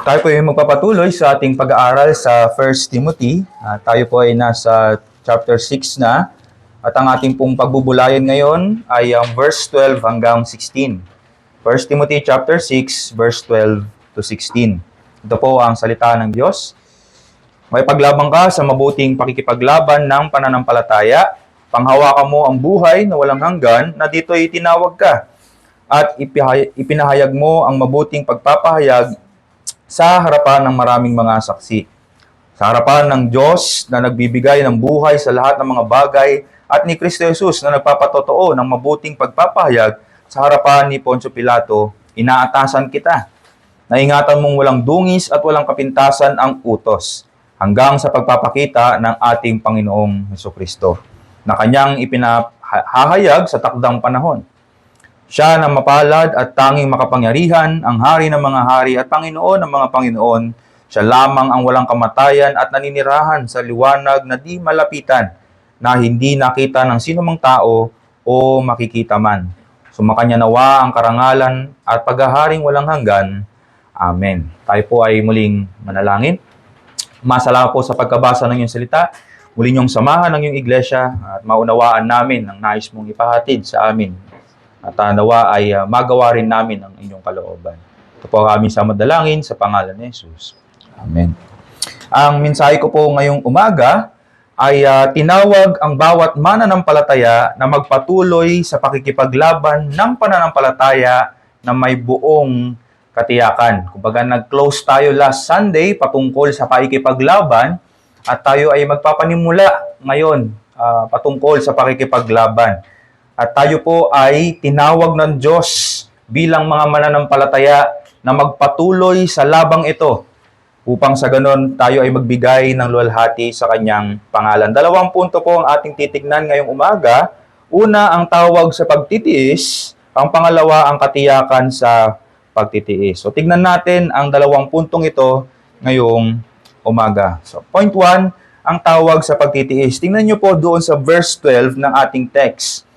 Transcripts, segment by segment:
Tayo po ay magpapatuloy sa ating pag-aaral sa 1 Timothy. Tayo po ay nasa chapter 6 na. At ang ating pong pagbubulayan ngayon ay ang verse 12 hanggang 16. 1 Timothy chapter 6, verse 12 to 16. Ito po ang salita ng Diyos. May paglabang ka sa mabuting pakikipaglaban ng pananampalataya. Panghawakan mo ang buhay na walang hanggan na dito'y tinawag ka. At ipinahayag mo ang mabuting pagpapahayag sa harapan ng maraming mga saksi. Sa harapan ng Diyos na nagbibigay ng buhay sa lahat ng mga bagay at ni Kristo Jesus na nagpapatotoo ng mabuting pagpapahayag sa harapan ni Poncio Pilato, inaatasan kita. Naingatan mong walang dungis at walang kapintasan ang utos hanggang sa pagpapakita ng ating Panginoong Hesukristo na kanyang ipinahahayag sa takdang panahon. Siya na mapalad at tanging makapangyarihan, ang hari ng mga hari at Panginoon ng mga Panginoon. Siya lamang ang walang kamatayan at naninirahan sa liwanag na di malapitan, na hindi nakita ng sinumang tao o makikita man. Sumakanya nawa ang karangalan at paghaharing walang hanggan. Amen. Tayo po ay muling manalangin. Masalamat po sa pagkabasa ng iyong salita. Muli niyong samahan ng iyong iglesia at maunawaan namin ang nais mong ipahatid sa amin. At nawa ay magawa rin namin ang inyong kalooban. Ito po ang aming samadalangin sa pangalan ni Jesus. Amen. Ang mensahe ko po ngayong umaga ay tinawag ang bawat mananampalataya na magpatuloy sa pakikipaglaban ng pananampalataya na may buong katiyakan. Kumbaga nag-close tayo last Sunday patungkol sa pakikipaglaban at tayo ay magpapanimula ngayon patungkol sa pakikipaglaban. At tayo po ay tinawag ng Diyos bilang mga mananampalataya na magpatuloy sa labang ito upang sa ganon tayo ay magbigay ng luwalhati sa kanyang pangalan. Dalawang punto po ang ating titignan ngayong umaga. Una, ang tawag sa pagtitiis. Ang pangalawa, ang katiyakan sa pagtitiis. So tignan natin ang dalawang puntong ito ngayong umaga. So point 1, ang tawag sa pagtitiis. Tingnan nyo po doon sa verse 12 ng ating text.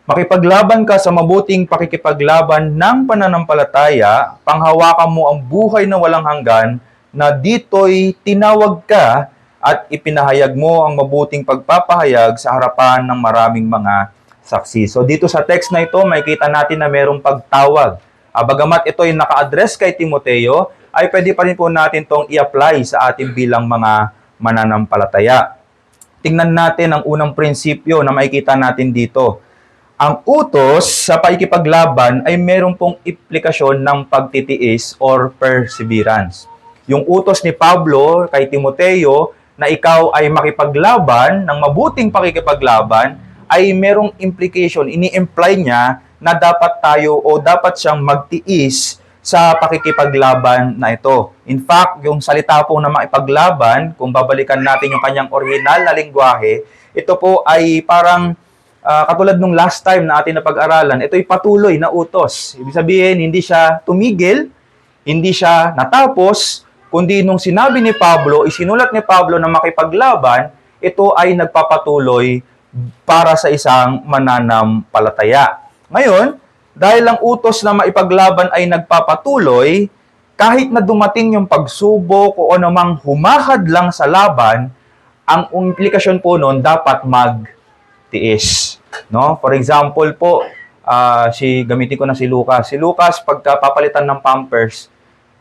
Makipaglaban ka sa mabuting pakikipaglaban ng pananampalataya, panghawakan mo ang buhay na walang hanggan, na dito'y tinawag ka at ipinahayag mo ang mabuting pagpapahayag sa harapan ng maraming mga saksi. So dito sa text na ito, makikita natin na mayroong pagtawag. Bagamat ito ay naka-address kay Timoteo, ay pwede pa rin po natin itong i-apply sa ating bilang mga mananampalataya. Tingnan natin ang unang prinsipyo na makikita natin dito. Ang utos sa pakikipaglaban ay meron pong implikasyon ng pagtitiis or perseverance. Yung utos ni Pablo kay Timoteo na ikaw ay makipaglaban ng mabuting pakikipaglaban ay merong implication, ini-imply niya na dapat tayo o dapat siyang magtiis sa pakikipaglaban na ito. In fact, yung salita po na makipaglaban, kung babalikan natin yung kanyang original na lengguwahe, ito po ay parang katulad nung last time na atin napag-aralan, ito'y patuloy na utos. Ibig sabihin, hindi siya tumigil, hindi siya natapos, kundi nung sinabi ni Pablo, isinulat ni Pablo na makipaglaban, ito ay nagpapatuloy para sa isang mananampalataya. Ngayon, dahil ang utos na maipaglaban ay nagpapatuloy, kahit na dumating yung pagsubok o anumang humahad lang sa laban, ang implikasyon po noon dapat magtiis. No? For example po, gamitin ko na si Lucas. Si Lucas, pagka papalitan ng Pampers,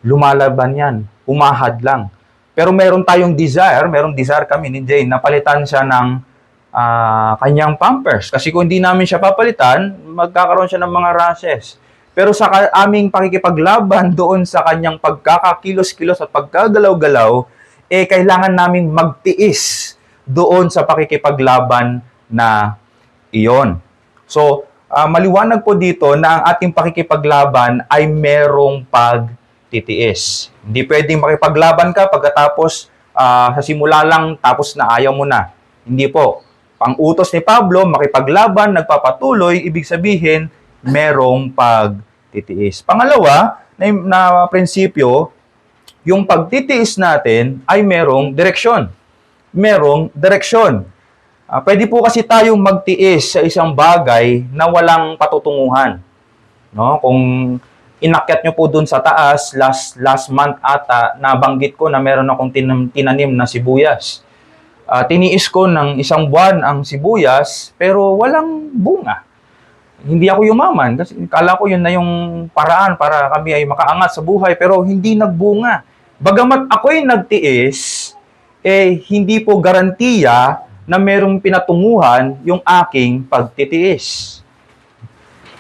lumalaban yan. Umahad lang. Pero meron tayong merong desire kami ni Jane, napalitan siya ng kanyang Pampers. Kasi kung hindi namin siya papalitan, magkakaroon siya ng mga rashes. Pero sa aming pakikipaglaban doon sa kanyang pagkakakilos-kilos at pagkagalaw-galaw, kailangan naming magtiis doon sa pakikipaglaban na iyon. So, maliwanag po dito na ang ating pakikipaglaban ay merong pagtitiis. Hindi pwedeng makipaglaban ka pagkatapos sa simula lang tapos na ayaw mo na. Hindi po. Ang utos ni Pablo, makipaglaban, nagpapatuloy, ibig sabihin, merong pagtitiis. Pangalawa, na prinsipyo, yung pagtitiis natin ay merong direksyon. Merong direksyon. Pwede po kasi tayong magtiis sa isang bagay na walang patutunguhan. No? Kung inakyat nyo po dun sa taas, last month ata, nabanggit ko na meron akong tinanim na sibuyas. Tiniis ko ng isang buwan ang sibuyas, pero walang bunga. Hindi ako yumaman kasi kala ko yun na yung paraan para kami ay makaangat sa buhay, pero hindi nagbunga. Bagamat ako'y nagtiis, hindi po garantiya na merong pinatunguhan yung aking pagtitiis.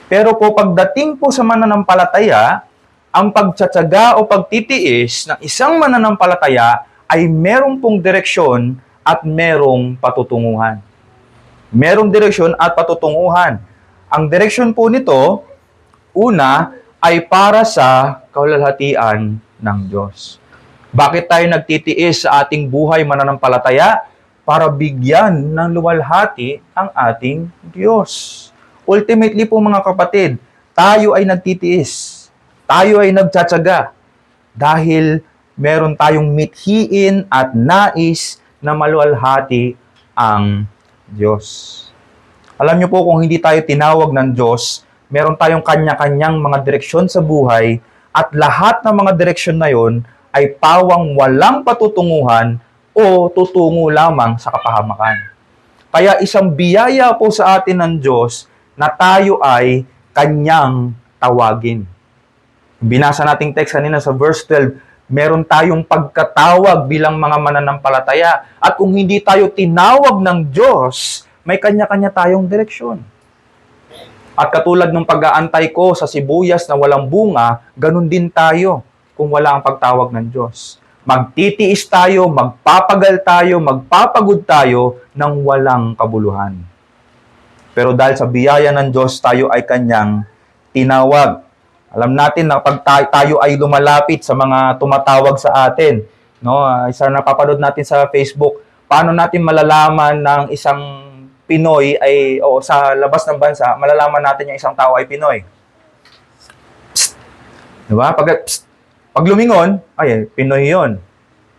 Pero po pagdating po sa mananampalataya, ang pagtsatsaga o pagtitiis ng isang mananampalataya ay merong pong direksyon at merong patutunguhan. Merong direksyon at patutunguhan. Ang direksyon po nito, una, ay para sa kaluwalhatian ng Diyos. Bakit tayo nagtitiis sa ating buhay mananampalataya? Para bigyan ng luwalhati ang ating Diyos. Ultimately po mga kapatid, tayo ay nagtitiis. Tayo ay nagtsatsaga. Dahil meron tayong mithiin at nais na maluwalhati ang Diyos. Alam niyo po, kung hindi tayo tinawag ng Diyos, meron tayong kanya-kanyang mga direksyon sa buhay at lahat ng mga direksyon na yon ay pawang walang patutunguhan o tutungo lamang sa kapahamakan. Kaya isang biyaya po sa atin ng Diyos na tayo ay kanyang tawagin. Binasa nating text kanina sa verse 12, meron tayong pagkatawag bilang mga mananampalataya. At kung hindi tayo tinawag ng Diyos, may kanya-kanya tayong direksyon. At katulad ng pag-aantay ko sa sibuyas na walang bunga, ganun din tayo kung wala ang pagtawag ng Diyos. Magtitiis tayo, magpapagal tayo, magpapagod tayo ng walang kabuluhan. Pero dahil sa biyaya ng Diyos, tayo ay kanyang tinawag. Alam natin na pag tayo ay lumalapit sa mga tumatawag sa atin, no? Isa na napapanood natin sa Facebook, paano natin malalaman ng isang Pinoy ay o sa labas ng bansa, malalaman natin yung isang tao ay Pinoy. Psst. Diba? Pag lumingon, ay Pinoy 'yon.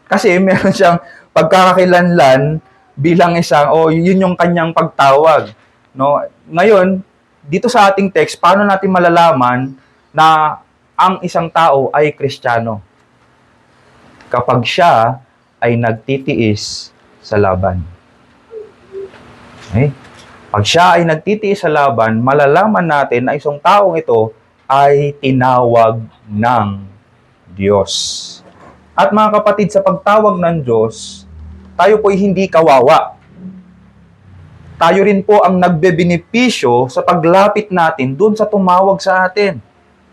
Kasi meron siyang pagkakakilanlan bilang isang yun yung kanyang pagtawag, no? Ngayon, dito sa ating text, paano natin malalaman na ang isang tao ay Kristiyano? Kapag siya ay nagtitiis sa laban. Okay? Pag siya ay nagtitiis sa laban, malalaman natin na isang taong ito ay tinawag ng Diyos. At mga kapatid, sa pagtawag ng Diyos, tayo po ay hindi kawawa. Tayo rin po ang nagbebenepisyo sa paglapit natin dun sa tumawag sa atin.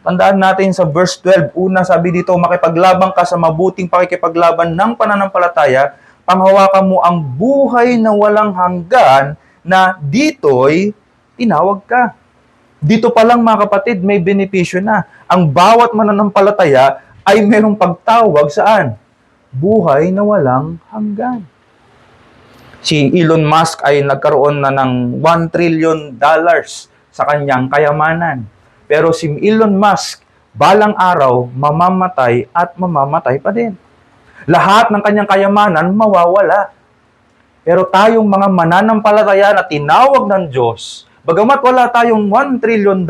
Tandaan natin sa verse 12, una sabi dito, makipaglabang ka sa mabuting pakikipaglaban ng pananampalataya, panghawakan mo ang buhay na walang hanggan na dito'y tinawag ka. Dito pa lang mga kapatid, may benepisyo na. Ang bawat mananampalataya ay merong pagtawag saan? Buhay na walang hanggan. Si Elon Musk ay nagkaroon na ng $1 trillion sa kanyang kayamanan. Pero si Elon Musk, balang araw, mamamatay at mamamatay pa din. Lahat ng kanyang kayamanan mawawala. Pero tayong mga mananampalataya na tinawag ng Diyos, bagamat wala tayong $1 trillion,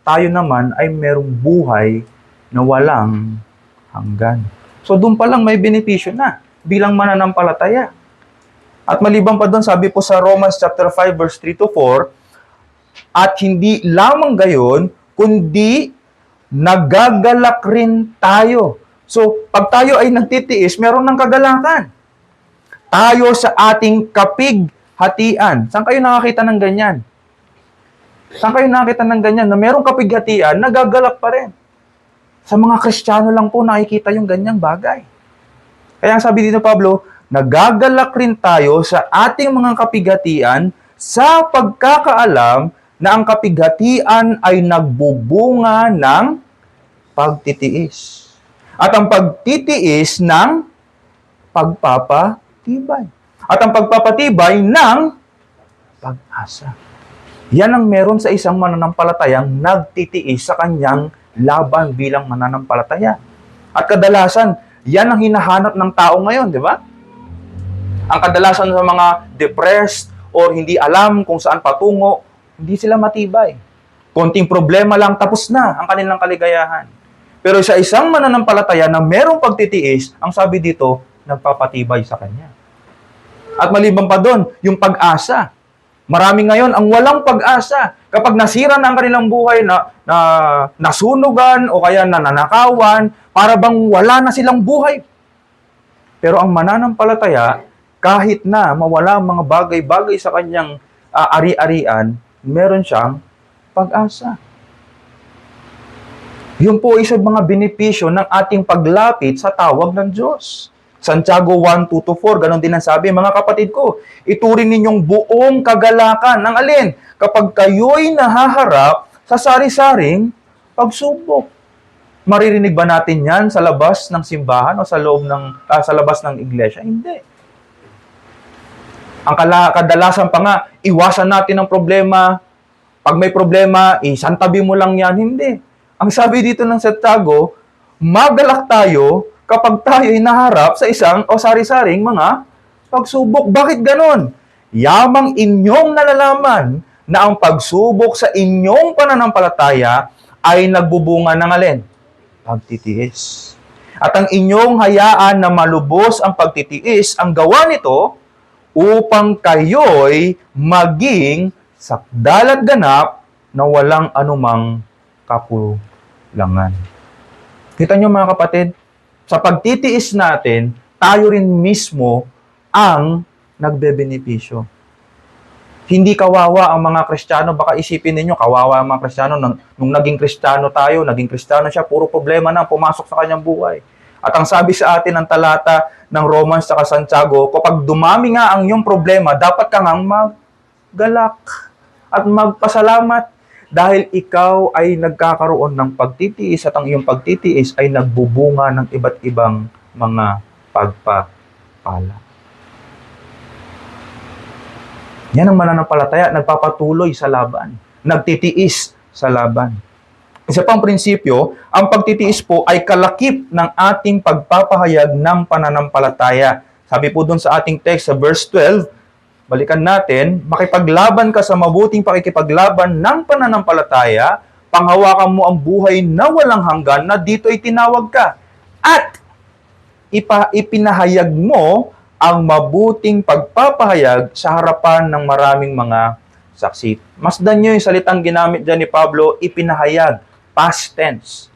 tayo naman ay merong buhay na walang hanggan. So doon pa lang may benepisyo na bilang mananampalataya. At maliban pa doon, sabi po sa Romans chapter 5 verse 3 to 4, at hindi lamang gayon, kundi nagagalak rin tayo. So, pag tayo ay nagtitiis, meron ng kagalakan. Tayo sa ating kapighatian. Saan kayo nakakita ng ganyan? Saan kayo nakakita ng ganyan? Na merong kapighatian, nagagalak pa rin. Sa mga Kristiyano lang po nakikita yung ganyang bagay. Kaya sabi dito Pablo, nagagalak rin tayo sa ating mga kapighatian sa pagkakaalam na ang kapighatian ay nagbubunga ng pagtitiis. At ang pagtitiis ng pagpapatibay. At ang pagpapatibay ng pag-asa. Yan ang meron sa isang mananampalatayang nagtitiis sa kanyang laban bilang mananampalataya. At kadalasan, yan ang hinahanap ng tao ngayon, di ba? Ang kadalasan sa mga depressed or hindi alam kung saan patungo, hindi sila matibay. Konting problema lang, tapos na ang kanilang kaligayahan. Pero sa isang mananampalataya na merong pagtitiis, ang sabi dito, nagpapatibay sa kanya. At maliban pa doon, yung pag-asa. Marami ngayon ang walang pag-asa. Kapag nasira na ang kanilang buhay, na nasunugan o kaya nananakawan, para bang wala na silang buhay. Pero ang mananampalataya, kahit na mawala ang mga bagay-bagay sa kanyang ari-arian, meron siyang pag-asa. Yun po isa mga benepisyo ng ating paglapit sa tawag ng Diyos. Santiago 1:2-4, ganon din ang sabi, mga kapatid ko, ituring ninyong buong kagalakan ng alin? Kapag kayo'y nahaharap sa sari-saring pagsubok. Maririnig ba natin yan sa labas ng simbahan o sa loob sa labas ng iglesia? Hindi. Ang kadalasan pa nga, iwasan natin ang problema. Pag may problema, isantabi mo lang yan. Hindi. Ang sabi dito ng Santiago, magalak tayo kapag tayo'y naharap sa isang o sari-saring mga pagsubok. Bakit ganon? Yamang inyong nalalaman na ang pagsubok sa inyong pananampalataya ay nagbubunga ng alin? Pagtitiis. At ang inyong hayaan na malubos ang pagtitiis, ang gawa nito upang kayo'y maging sakdal at ganap na walang anumang kakulangan. Kita nyo mga kapatid, sa pagtitiis natin, tayo rin mismo ang nagbebenepisyo. Hindi kawawa ang mga Kristiyano. Baka isipin ninyo, kawawa ang mga Kristiyano. Nung naging Kristiyano tayo, naging Kristiyano siya, puro problema na pumasok sa kanyang buhay. At ang sabi sa atin ng talata ng Romans sa Santiago, kapag dumami nga ang iyong problema, dapat kang maggalak at magpasalamat dahil ikaw ay nagkakaroon ng pagtitiis at ang iyong pagtitiis ay nagbubunga ng iba't ibang mga pagpapala. Yan ang mananampalataya, nagpapatuloy sa laban, nagtitiis sa laban. Isa pang prinsipyo, ang pagtitiis po ay kalakip ng ating pagpapahayag ng pananampalataya. Sabi po dun sa ating text sa verse 12, balikan natin, makipaglaban ka sa mabuting pakikipaglaban ng pananampalataya, panghawakan mo ang buhay na walang hanggan na dito ay tinawag ka. At ipinahayag mo ang mabuting pagpapahayag sa harapan ng maraming mga saksi. Masdan nyo yung salitang ginamit dyan ni Pablo, ipinahayag, past tense.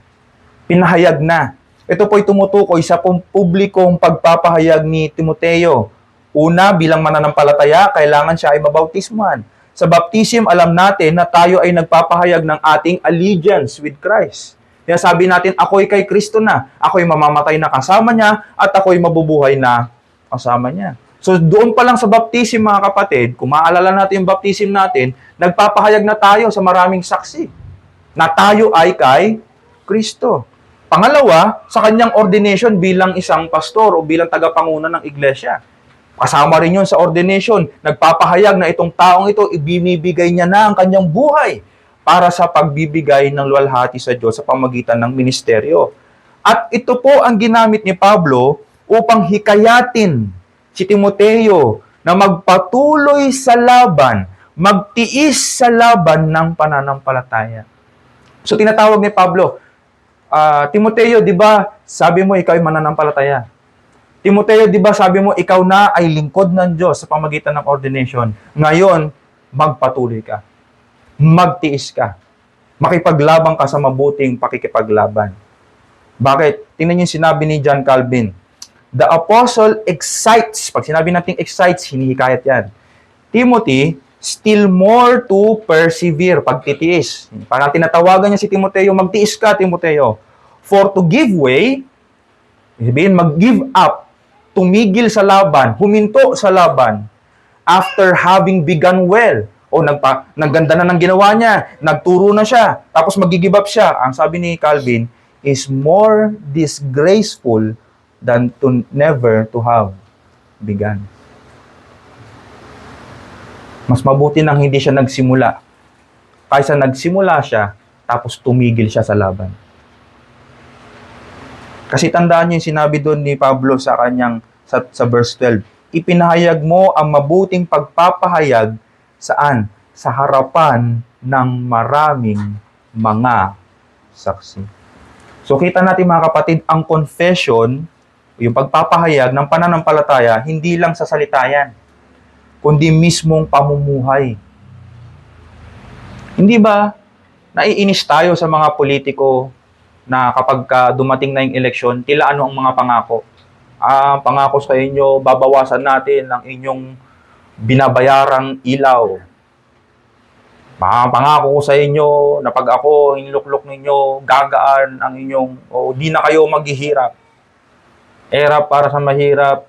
Pinahayag na. Ito po'y tumutukoy sa publikong pagpapahayag ni Timoteo. Una, bilang mananampalataya, kailangan siya ay mabautismuhan. Sa baptism, alam natin na tayo ay nagpapahayag ng ating allegiance with Christ. Kaya sabi natin, ako'y kay Kristo na. Ako'y mamamatay na kasama niya at ako'y mabubuhay na kasama niya. So doon pa lang sa baptism mga kapatid, kung maalala natin yung baptism natin, nagpapahayag na tayo sa maraming saksi na tayo ay kay Kristo. Pangalawa, sa kanyang ordination bilang isang pastor o bilang tagapanguna ng iglesia. Kasama rin yun sa ordination, nagpapahayag na itong taong ito, ibinibigay niya na ang kanyang buhay para sa pagbibigay ng luwalhati sa Diyos sa pamagitan ng ministeryo. At ito po ang ginamit ni Pablo upang hikayatin si Timoteo na magpatuloy sa laban, magtiis sa laban ng pananampalataya. So tinatawag ni Pablo, Timoteo, di ba sabi mo ikaw ay mananampalataya? Timoteo, di ba sabi mo ikaw na ay lingkod ng Diyos sa pamagitan ng ordination? Ngayon, magpatuloy ka. Magtiis ka. Makipaglaban ka sa mabuting pakikipaglaban. Bakit? Tingnan niyo yung sinabi ni John Calvin. The apostle excites. Pag sinabi natin excites, hinihikayat yan. Timothy, still more to persevere. Pagtitiis. Parang tinatawagan niya si Timoteo, magtiis ka, Timoteo. For to give way, sabihin, mag-give up, tumigil sa laban, huminto sa laban, after having begun well. O nagganda na ng ginawa niya, nagturo na siya, tapos mag-give up siya. Ang sabi ni Calvin, is more disgraceful than to never to have begun. Mas mabuti nang hindi siya nagsimula kaysa nagsimula siya tapos tumigil siya sa laban. Kasi tandaan niyo yung sinabi doon ni Pablo sa kanyang sa verse 12. Ipinahayag mo ang mabuting pagpapahayag saan? sa harapan ng maraming mga saksi. So kita natin mga kapatid, ang confession, yung pagpapahayag ng pananampalataya, hindi lang sa salita yan, kundi mismong pamumuhay. Hindi ba naiinis tayo sa mga politiko na kapag dumating na yung eleksyon, tila ano ang mga pangako? Pangako sa inyo, babawasan natin ang inyong binabayarang ilaw. Pangako ko sa inyo na pag ako hinluklok ninyo, gagaan ang inyong, di na kayo maghihirap. Hirap para sa mahirap,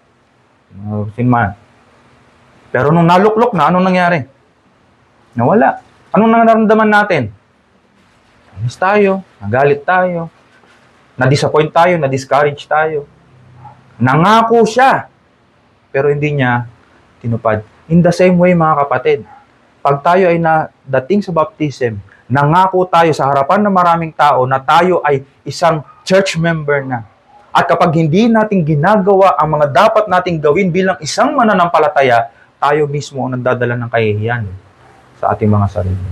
sinman. Pero nung naluklok na, anong nangyari? Nawala. Anong nararamdaman natin? Inis tayo, nagalit tayo, na-disappoint tayo, na-discourage tayo. Nangako siya, pero hindi niya tinupad. In the same way, mga kapatid, pag tayo ay dating sa baptism, nangako tayo sa harapan ng maraming tao na tayo ay isang church member na. At kapag hindi natin ginagawa ang mga dapat nating gawin bilang isang mananampalataya, tayo mismo ang nagdadala ng kahihiyan sa ating mga sarili.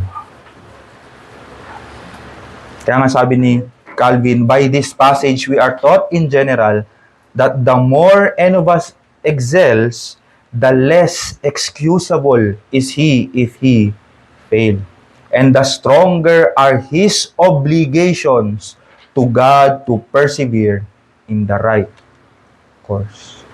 Kaya nga sabi ni Calvin, by this passage we are taught in general that the more any of us excels, the less excusable is he if he fail. And the stronger are his obligations to God to persevere in the right course.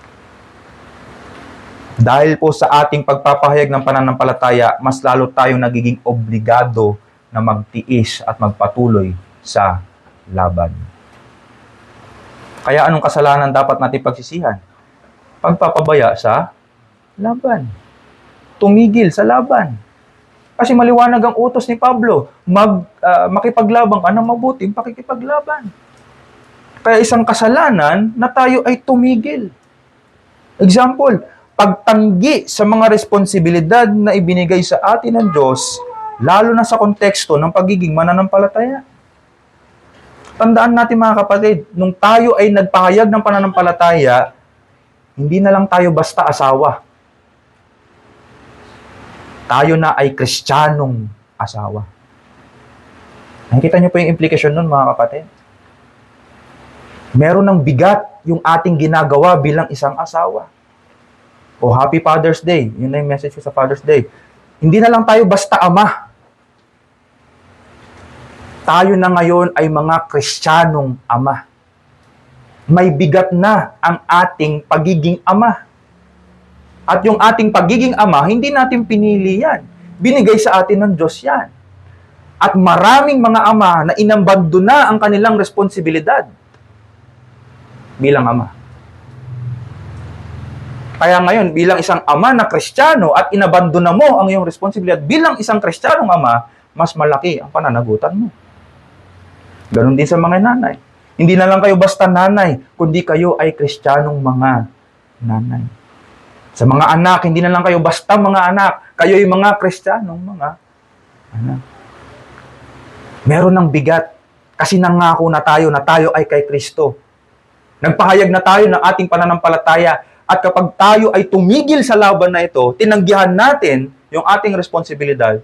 Dahil po sa ating pagpapahayag ng pananampalataya, mas lalo tayong nagiging obligado na magtiis at magpatuloy sa laban. Kaya anong kasalanan dapat natin pagsisihan? Pagpapabaya sa laban. Tumigil sa laban. Kasi maliwanag ang utos ni Pablo, makipaglabang ka ng mabuting pakikipaglaban. Kaya isang kasalanan na tayo ay tumigil. Example, pagtanggi sa mga responsibilidad na ibinigay sa atin ng Diyos, lalo na sa konteksto ng pagiging mananampalataya. Tandaan natin mga kapatid, nung tayo ay nagpahayag ng pananampalataya, hindi na lang tayo basta asawa. Tayo na ay Kristiyanong asawa. Nakikita niyo po yung implication nun mga kapatid? Meron ng bigat yung ating ginagawa bilang isang asawa. O Happy Father's Day. Yun na yung message ko sa Father's Day. Hindi na lang tayo basta ama. Tayo na ngayon ay mga Kristiyanong ama. May bigat na ang ating pagiging ama. At yung ating pagiging ama, hindi natin pinili yan. Binigay sa atin ng Diyos yan. At maraming mga ama na inambando na ang kanilang responsibilidad bilang ama. Kaya ngayon, bilang isang ama na Kristiyano at inabandona mo ang iyong responsibilidad bilang isang Kristiyanong ama, mas malaki ang pananagutan mo. Ganon din sa mga nanay. Hindi na lang kayo basta nanay, kundi kayo ay Kristiyanong mga nanay. Sa mga anak, hindi na lang kayo basta mga anak, kayo ay mga Kristiyanong mga anak. Meron ng bigat kasi nangako na tayo ay kay Kristo. Nagpahayag na tayo ng ating pananampalataya at kapag tayo ay tumigil sa laban na ito, tinanggihan natin yung ating responsibilidad,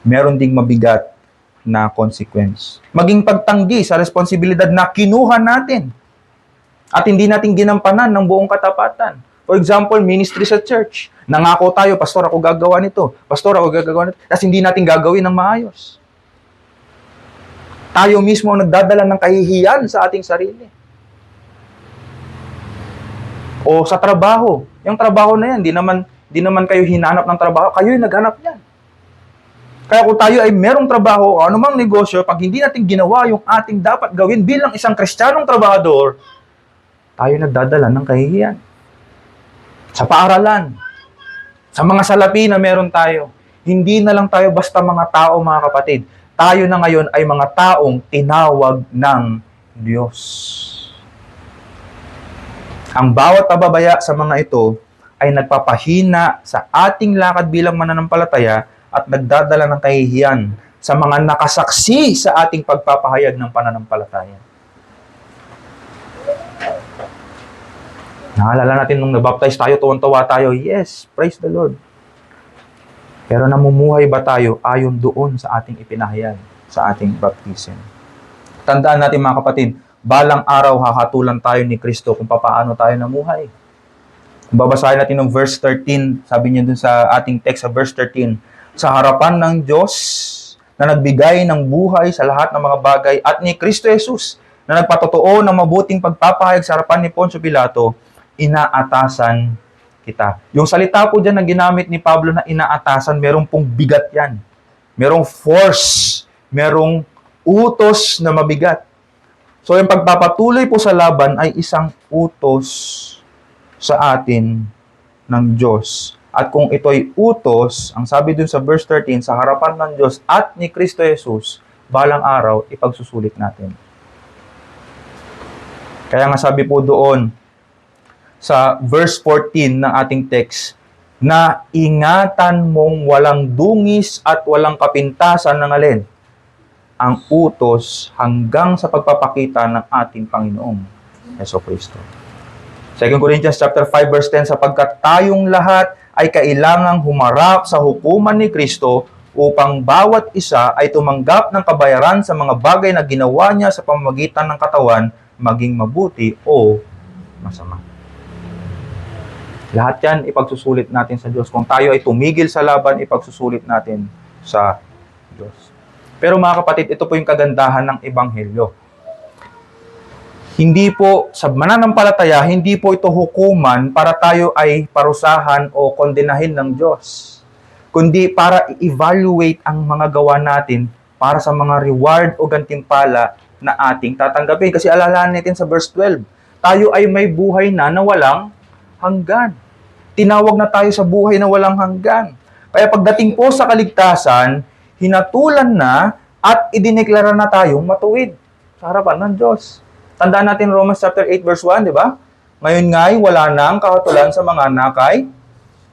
meron ding mabigat na consequence. Maging pagtanggi sa responsibilidad na kinuha natin at hindi natin ginampanan ng buong katapatan. For example, ministry sa church. Nangako tayo, pastor ako gagawa nito, pastor ako gagawa nito, kasi hindi natin gagawin ng maayos. Tayo mismo ang nagdadala ng kahihiyan sa ating sarili. O sa trabaho. Yung trabaho na yan, di naman kayo hinanap ng trabaho, kayo yung naghanap yan. Kaya kung tayo ay merong trabaho o anumang negosyo, pag hindi natin ginawa yung ating dapat gawin bilang isang Kristiyanong trabahador, tayo nagdadala ng kahihiyan. Sa paaralan, sa mga salapi na meron tayo, hindi na lang tayo basta mga tao, mga kapatid. Tayo na ngayon ay mga taong tinawag ng Diyos. Ang bawat pababaya sa mga ito ay nagpapahina sa ating lakad bilang mananampalataya at nagdadala ng kahihiyan sa mga nakasaksi sa ating pagpapahayag ng pananampalataya. Naalala natin nung nabaptize tayo, tuwan-tuwa tayo. Yes, praise the Lord. Pero namumuhay ba tayo ayon doon sa ating ipinahayag, sa ating baptism? Tandaan natin mga kapatid, balang araw hahatulan tayo ni Kristo kung paano tayo namuhay. Kung babasahin natin ng verse 13, sabi niya dun sa ating text sa verse 13, sa harapan ng Diyos na nagbigay ng buhay sa lahat ng mga bagay at ni Kristo Jesus na nagpatotoo ng mabuting pagpapahayag sa harapan ni Poncio Pilato, inaatasan kita. Yung salita po dyan na ginamit ni Pablo na inaatasan, merong pong bigat yan. Merong force, merong utos na mabigat. So yung pagpapatuloy po sa laban ay isang utos sa atin ng Diyos. At kung ito'y utos, ang sabi dun sa verse 13, sa harapan ng Diyos at ni Kristo Jesus, balang araw, ipagsusulit natin. Kaya nga sabi po doon, sa verse 14 ng ating text, na ingatan mong walang dungis at walang kapintasan ng alin, ang utos hanggang sa pagpapakita ng ating Panginoong Jesucristo. 2 Corinthians chapter 5 verse 10, sapagkat tayong lahat ay kailangang humarap sa hukuman ni Kristo upang bawat isa ay tumanggap ng kabayaran sa mga bagay na ginawa niya sa pamamagitan ng katawan, maging mabuti o masama. Lahat yan ipagsusulit natin sa Diyos. Kung tayo ay tumigil sa laban, ipagsusulit natin sa Diyos. Pero mga kapatid, ito po yung kagandahan ng Ebanghelyo. Hindi po, sa mananampalataya, hindi po ito hukuman para tayo ay parusahan o kondenahin ng Diyos. Kundi para i-evaluate ang mga gawa natin para sa mga reward o gantimpala na ating tatanggapin. Kasi alalahanin natin sa verse 12, tayo ay may buhay na walang hanggan. Tinawag na tayo sa buhay na walang hanggan. Kaya pagdating po sa kaligtasan, hinatulan na at idineklara na tayong matuwid sa harapan ng Diyos. Tandaan natin Romans chapter 8 verse 1, di ba? Ngayon nga'y wala nang kahatulan sa mga anak kay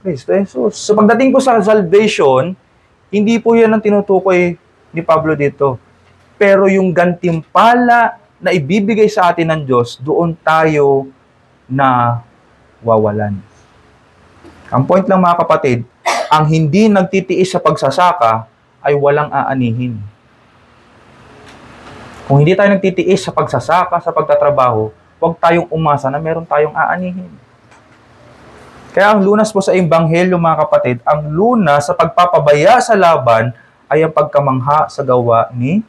Kristo Jesus. So pagdating po sa salvation, hindi po yan ang tinutukoy ni Pablo dito. Pero yung gantimpala na ibibigay sa atin ng Diyos, doon tayo na wawalan. Ang point lang mga kapatid, ang hindi nagtitiis sa pagsasaka ay walang aanihin. Kung hindi tayo nagtitiis sa pagsasaka, sa pagtatrabaho, huwag tayong umasa na meron tayong aanihin. Kaya ang lunas po sa Ebanghelyo mga kapatid, ang lunas sa pagpapabaya sa laban ay ang pagkamangha sa gawa ni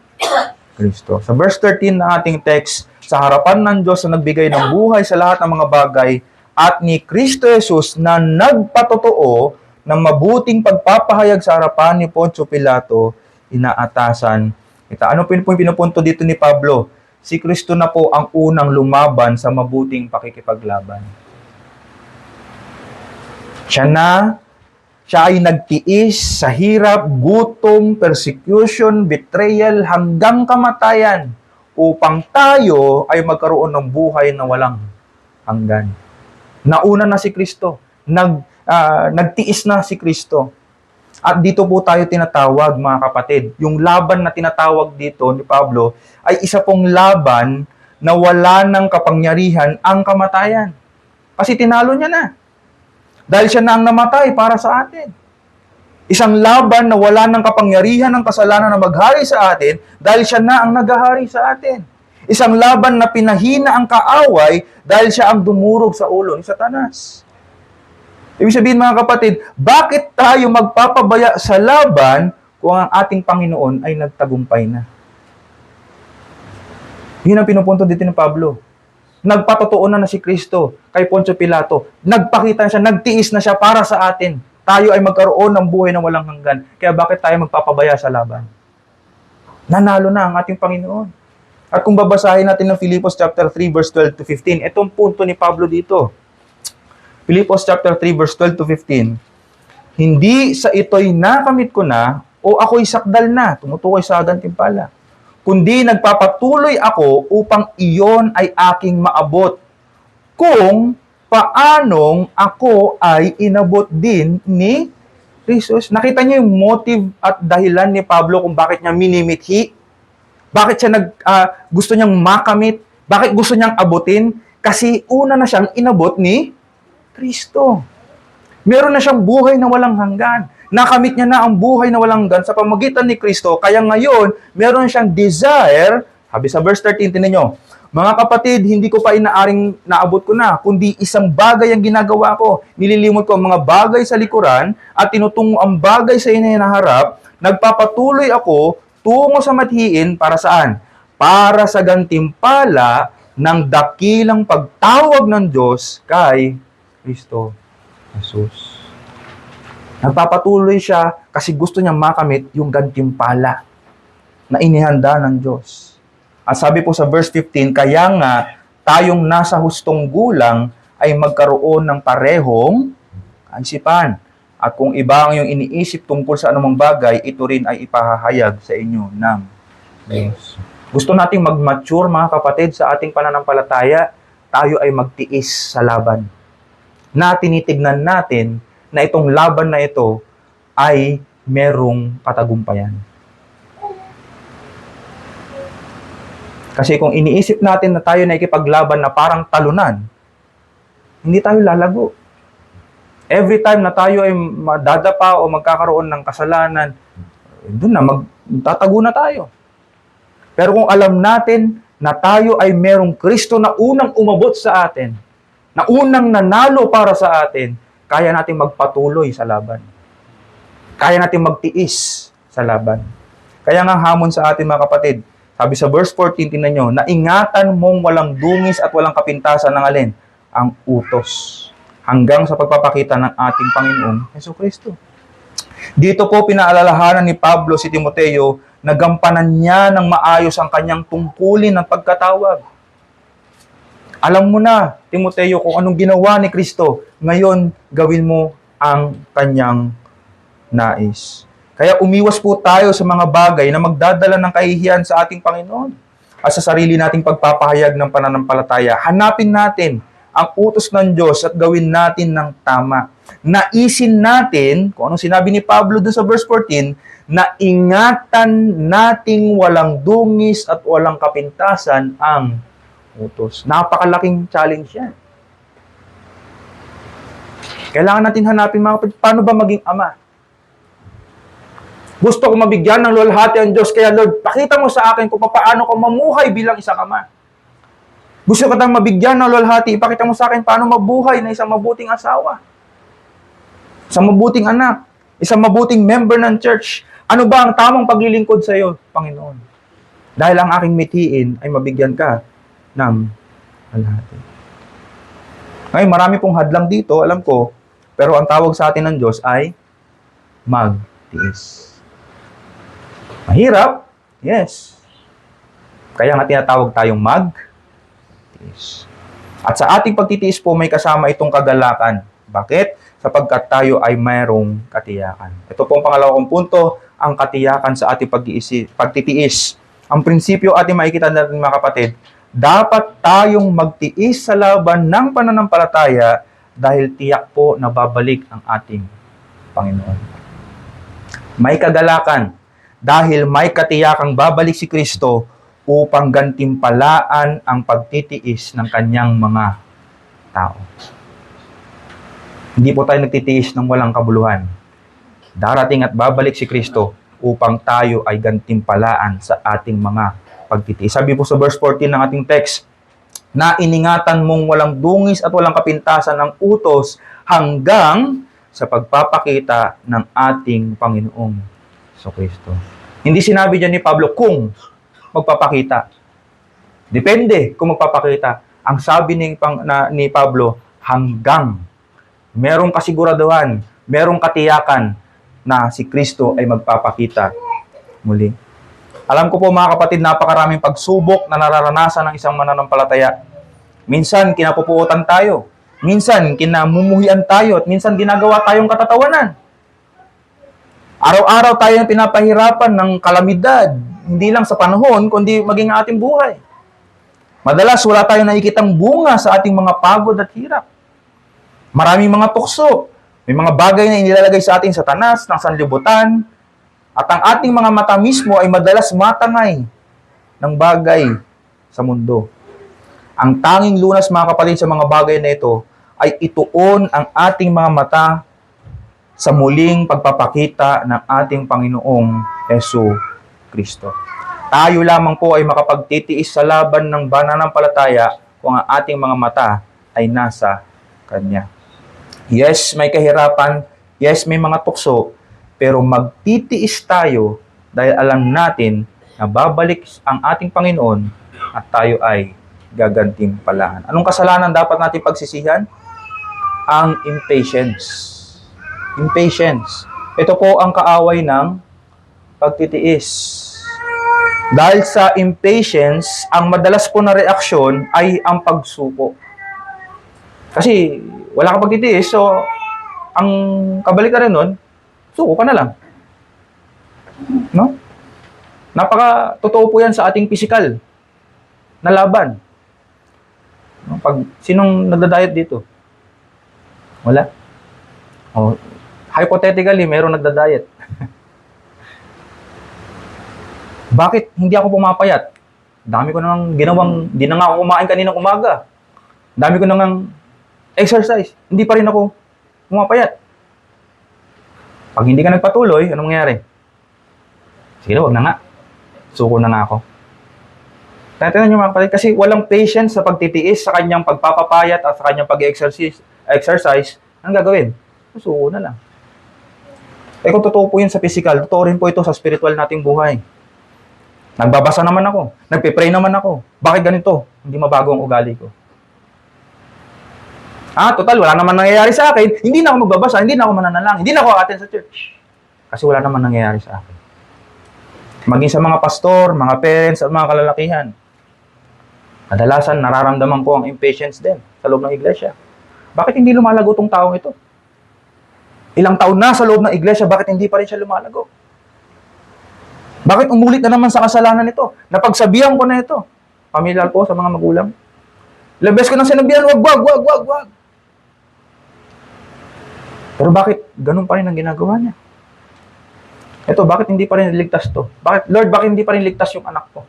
Kristo. Sa verse 13 na ating text, sa harapan ng Diyos na nagbigay ng buhay sa lahat ng mga bagay at ni Kristo Jesus na nagpatotoo ng mabuting pagpapahayag sa harapan ni Poncio Pilato, inaatasan kita. Ano po yung pinupunto dito ni Pablo? Si Kristo na po ang unang lumaban sa mabuting pakikipaglaban. Siya ay nagtiis sa hirap, gutom, persecution, betrayal, hanggang kamatayan upang tayo ay magkaroon ng buhay na walang hanggan. Nauna na si Kristo. Nagtiis na si Kristo. At dito po tayo tinatawag, mga kapatid. Yung laban na tinatawag dito ni Pablo ay isa pong laban na wala ng kapangyarihan ang kamatayan. Kasi tinalo niya na. Dahil siya na ang namatay para sa atin. Isang laban na wala ng kapangyarihan ng kasalanan na maghari sa atin dahil siya na ang naghahari sa atin. Isang laban na pinahina ang kaaway dahil siya ang dumurog sa ulo ni Satanas. Ibig sabihin mga kapatid, bakit tayo magpapabaya sa laban kung ang ating Panginoon ay nagtagumpay na? Yun ang pinupunto dito ni Pablo. Nagpatotoo na si Kristo kay Poncio Pilato. Nagpakita siya, nagtiis na siya para sa atin. Tayo ay magkaroon ng buhay na walang hanggan. Kaya bakit tayo magpapabaya sa laban? Nanalo na ang ating Panginoon. At kung babasahin natin ng Filipos chapter 3 verse 12 to 15, itong punto ni Pablo dito. Filipos chapter 3 verse 12 to 15, hindi sa ito'y nakamit ko na o ako'y sakdal na, tumutukoy sa gantimpala, kundi nagpapatuloy ako upang iyon ay aking maabot kung paanong ako ay inabot din ni Jesus. Nakita niyo yung motive at dahilan ni Pablo kung bakit niya minimithi? Bakit siya gusto niyang makamit? Bakit gusto niyang abutin? Kasi una na siyang inabot ni Kristo. Meron na siyang buhay na walang hanggan. Nakamit niya na ang buhay na walang hanggan sa pamamagitan ni Kristo. Kaya ngayon, meron siyang desire, sabi sa verse 13, tinan nyo, mga kapatid, hindi ko pa inaaring naabot ko na, kundi isang bagay ang ginagawa ko. Nililimot ko ang mga bagay sa likuran at tinutungo ang bagay sa inaharap. Nagpapatuloy ako tungo sa mathiin para saan? Para sa gantimpala ng dakilang pagtawag ng Diyos kay Kristo Jesus. Nagpapatuloy siya kasi gusto niya makamit yung gantimpala na inihanda ng Diyos. At sabi po sa verse 15, kaya nga tayong nasa hustong gulang ay magkaroon ng parehong kaisipan. At kung iba ang iyong iniisip tungkol sa anumang bagay, ito rin ay ipahahayag sa inyo ng Diyos. Gusto nating mag-mature, mga kapatid, sa ating pananampalataya, tayo ay magtiis sa laban. Na tinitignan natin na itong laban na ito ay merong katagumpayan. Kasi kung iniisip natin na tayo na ikipaglaban na parang talunan, hindi tayo lalago. Every time na tayo ay madadapa o magkakaroon ng kasalanan, doon na, magtatago na tayo. Pero kung alam natin na tayo ay merong Kristo na unang umabot sa atin, na unang nanalo para sa atin, kaya natin magpatuloy sa laban. Kaya natin magtiis sa laban. Kaya nga hamon sa atin, mga kapatid, sabi sa verse 14, tingnan nyo, na ingatan mong walang dungis at walang kapintasan ng alin? Ang utos. Hanggang sa pagpapakita ng ating Panginoong Jesucristo. Dito po pinaalalahanan ni Pablo si Timoteo na gampanan niya ng maayos ang kanyang tungkulin ng pagkatawag. Alam mo na, Timoteo, kung anong ginawa ni Kristo, ngayon gawin mo ang kanyang nais. Kaya umiwas po tayo sa mga bagay na magdadala ng kahihiyan sa ating Panginoon at sa sarili nating pagpapahayag ng pananampalataya. Hanapin natin ang utos ng Diyos at gawin natin ng tama. Naisin natin, kung anong sinabi ni Pablo doon sa verse 14, na ingatan nating walang dungis at walang kapintasan ang utos. Napakalaking challenge yan. Kailangan natin hanapin, mga kapatid, paano ba maging ama? Gusto ko mabigyan ng luwalhati ang Diyos, kaya Lord, pakita mo sa akin kung paano ko mamuhay bilang isang ama. Gusto ko tayong mabigyan ng luwalhati, ipakita mo sa akin paano mabuhay na isang mabuting asawa, isang mabuting anak, isang mabuting member ng church. Ano ba ang tamang paglilingkod sa iyo, Panginoon? Dahil ang aking mithiin ay mabigyan ka ng luwalhati. Ngayon, marami pong hadlang dito, alam ko, pero ang tawag sa atin ng Diyos ay magtiis. Mahirap? Yes. Kaya nga tinatawag tayong magtiis. At sa ating pagtitiis po, may kasama itong kagalakan. Bakit? Sapagkat tayo ay mayroong katiyakan. Ito po ang pangalawa kong punto, ang katiyakan sa ating pagtitiis. Ang prinsipyo ating makikita natin, mga kapatid, dapat tayong magtiis sa laban ng pananampalataya dahil tiyak po na babalik ang ating Panginoon. May kagalakan dahil may katiyakang babalik si Kristo upang gantimpalaan ang pagtitiis ng kanyang mga tao. Hindi po tayo nagtitiis ng walang kabuluhan. Darating at babalik si Kristo upang tayo ay gantimpalaan sa ating mga pagtitiis. Sabi po sa verse 14 ng ating text, na iningatan mong walang dungis at walang kapintasan ng utos hanggang sa pagpapakita ng ating Panginoong Jesucristo. Hindi sinabi dyan ni Pablo kung magpapakita. Depende kung magpapakita. Ang sabi ni Pablo, hanggang. Merong kasiguraduhan, merong katiyakan na si Kristo ay magpapakita muli. Alam ko po, mga kapatid, napakaraming pagsubok na nararanasan ng isang mananampalataya. Minsan, kinapupuutan tayo. Minsan, kinamumuhian tayo. At minsan, ginagawa tayong katatawanan. Araw-araw tayo yung pinapahirapan ng kalamidad. Hindi lang sa panahon, kundi maging ating buhay. Madalas, wala tayong nakikitang bunga sa ating mga pagod at hirap. Maraming mga tukso. May mga bagay na inilalagay sa ating satanas, ng sanlibutan. At ang ating mga mata mismo ay madalas matangay ng bagay sa mundo. Ang tanging lunas, mga kapatid, sa mga bagay na ito ay ituon ang ating mga mata sa muling pagpapakita ng ating Panginoong Hesu Kristo. Tayo lamang po ay makapagtitiis sa laban ng pananampalataya kung ang ating mga mata ay nasa Kanya. Yes, may kahirapan. Yes, may mga tukso. Pero magtitiis tayo dahil alam natin na babalik ang ating Panginoon at tayo ay gagantimpalaan. Anong kasalanan dapat natin pagsisihan? Ang impatience. Impatience. Ito po ang kaaway ng pagtitiis. Dahil sa impatience, ang madalas po na reaksyon ay ang pagsuko. Kasi wala kang pagtitiis, so ang kabalikaran nun, suko ka na lang. No? Napaka-totoo po yan sa ating physical na laban. No? Pag sinong nagda-diet dito? Wala. Oh, hypothetically, meron nagda-diet. Bakit hindi ako pumapayat? Dami ko nang ginawang, di na nga ako kumain kaninang umaga. Dami ko nang exercise. Hindi pa rin ako pumapayat. Pag hindi ka nagpatuloy, anong mangyayari? Sige na, wag na nga. Suko na nga ako. Tatinan nyo mga kapatid, kasi walang patience sa pagtitiis, sa kanyang pagpapapayat at sa kanyang pag-exercise, anong gagawin? Suko na lang. Eh kung totoo po yun sa physical, totoo rin po ito sa spiritual nating buhay. Nagbabasa naman ako, nagpe-pray naman ako. Bakit ganito? Hindi mabago ang ugali ko. Total, wala naman nangyayari sa akin, hindi na ako magbabasa, hindi na ako mananalangin, hindi na ako attend sa church. Kasi wala naman nangyayari sa akin. Maging sa mga pastor, mga parents, at mga kalalakihan, kadalasan nararamdaman ko ang impatience din sa loob ng iglesia. Bakit hindi lumalago tong taong ito? Ilang taon na sa loob ng iglesia, bakit hindi pa rin siya lumalago? Bakit umulit na naman sa kasalanan ito? Napagsabihan ko na ito. Pamilyar po sa mga magulang. Ilang beses ko nang sinabihan, wag. Pero bakit ganun pa rin ang ginagawa niya? Ito, bakit hindi pa rin ligtas to? Lord, bakit hindi pa rin ligtas yung anak ko?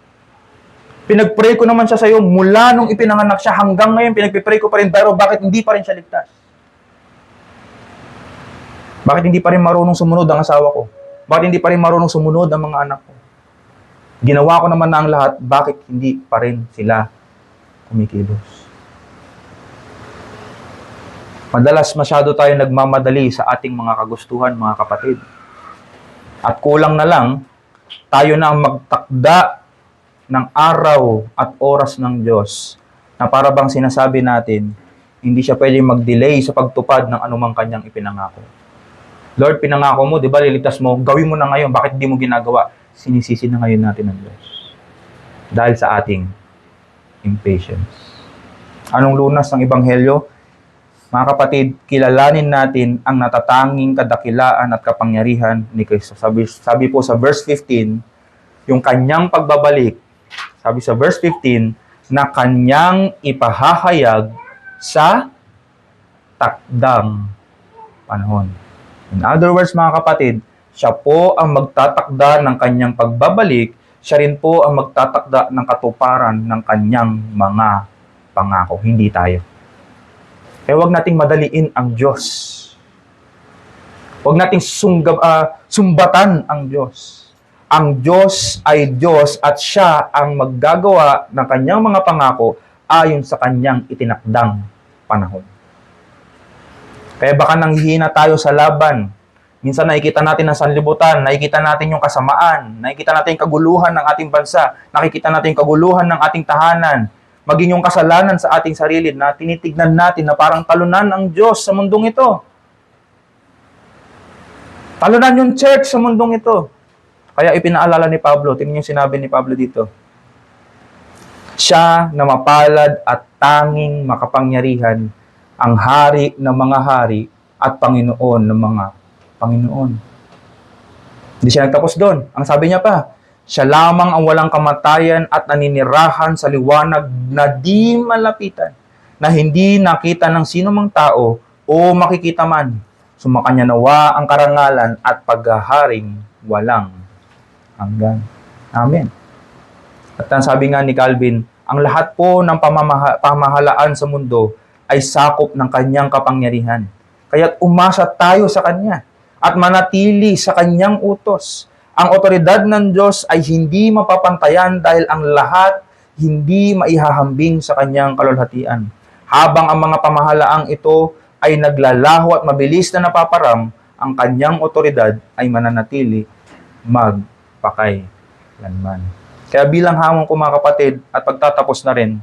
Pinag-pray ko naman siya sa iyo mula nung ipinanganak siya hanggang ngayon, pinag-pray ko pa rin, pero bakit hindi pa rin siya ligtas? Bakit hindi pa rin marunong sumunod ang asawa ko? Bakit hindi pa rin marunong sumunod ang mga anak ko? Ginawa ko naman na ang lahat, bakit hindi pa rin sila kumikilos? Madalas masyado tayo nagmamadali sa ating mga kagustuhan, mga kapatid. At kulang na lang, tayo na ang magtakda ng araw at oras ng Diyos na para bang sinasabi natin, hindi siya pwedeng mag-delay sa pagtupad ng anumang kanyang ipinangako. Lord, pinangako mo, di ba, liligtas mo, gawin mo na ngayon, bakit hindi mo ginagawa? Sinisisi na ngayon natin ang Diyos. Dahil sa ating impatience. Anong lunas ng Ebanghelyo? Mga kapatid, kilalanin natin ang natatanging kadakilaan at kapangyarihan ni Kristo. Sabi po sa verse 15, yung kanyang pagbabalik, sabi sa verse 15, na kanyang ipahahayag sa takdang panahon. In other words, mga kapatid, siya po ang magtatakda ng kanyang pagbabalik, siya rin po ang magtatakda ng katuparan ng kanyang mga pangako, hindi tayo. Kaya huwag nating madaliin ang Diyos. Huwag nating sumbatan ang Diyos. Ang Diyos ay Diyos at siya ang maggagawa ng kanyang mga pangako ayon sa kanyang itinakdang panahon. Kaya baka nanghihina tayo sa laban. Minsan nakikita natin ang sanlibutan, nakikita natin yung kasamaan, nakikita natin yung kaguluhan ng ating bansa, nakikita natin yung kaguluhan ng ating tahanan, maging yung kasalanan sa ating sarili na tinitignan natin na parang talunan ang Diyos sa mundong ito. Talunan yung church sa mundong ito. Kaya ipinaalala ni Pablo, tingnan yung sinabi ni Pablo dito. Siya na mapalad at tanging makapangyarihan, ang hari ng mga hari at Panginoon ng mga Panginoon. Hindi siya nagtapos doon. Ang sabi niya pa, siya lamang ang walang kamatayan at naninirahan sa liwanag na di malapitan, na hindi nakita ng sino mang tao o makikita man. Sumakanya nawa ang karangalan at paghaharing walang hanggan. Amen. At ang sabi nga ni Calvin, ang lahat po ng pamahalaan sa mundo ay sakop ng kanyang kapangyarihan. Kaya't umasa tayo sa kanya. at manatili sa kanyang utos. Ang otoridad ng Diyos ay hindi mapapantayan dahil ang lahat hindi maihahambing sa kanyang kalulhatian. Habang ang mga pamahalaang ito ay naglalaho at mabilis na napaparam, ang kanyang otoridad ay mananatili magpakailanman. Kaya bilang hamon ko mga kapatid, at pagtatapos na rin,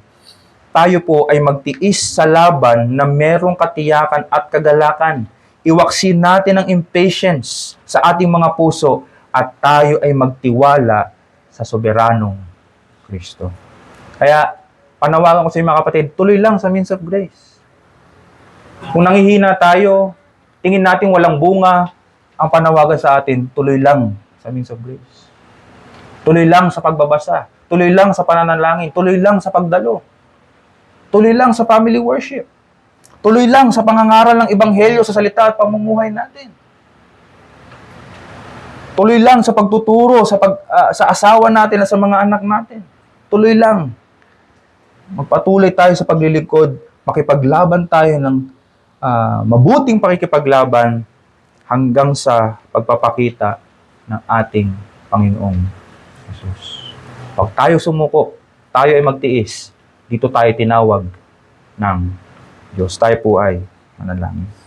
tayo po ay magtiis sa laban na merong katiyakan at kagalakan. Iwaksin natin ang impatience sa ating mga puso at tayo ay magtiwala sa soberanong Kristo. Kaya, panawagan ko sa inyo mga kapatid, tuloy lang sa means of grace. Kung nanghihina tayo, tingin natin walang bunga, ang panawagan sa atin, tuloy lang sa means of grace. Tuloy lang sa pagbabasa. Tuloy lang sa pananalangin. Tuloy lang sa pagdalo. Tuloy lang sa family worship. Tuloy lang sa pangangaral ng ebanghelyo sa salita at pamumuhay natin. Tuloy lang sa pagtuturo sa asawa natin at sa mga anak natin. Tuloy lang. Magpatuloy tayo sa paglilingkod, makipaglaban tayo ng mabuting pakikipaglaban hanggang sa pagpapakita ng ating Panginoong Jesus. Pag tayo sumuko, tayo ay magtiis, dito tayo tinawag ng Diyos. Tayo po ay manalangin.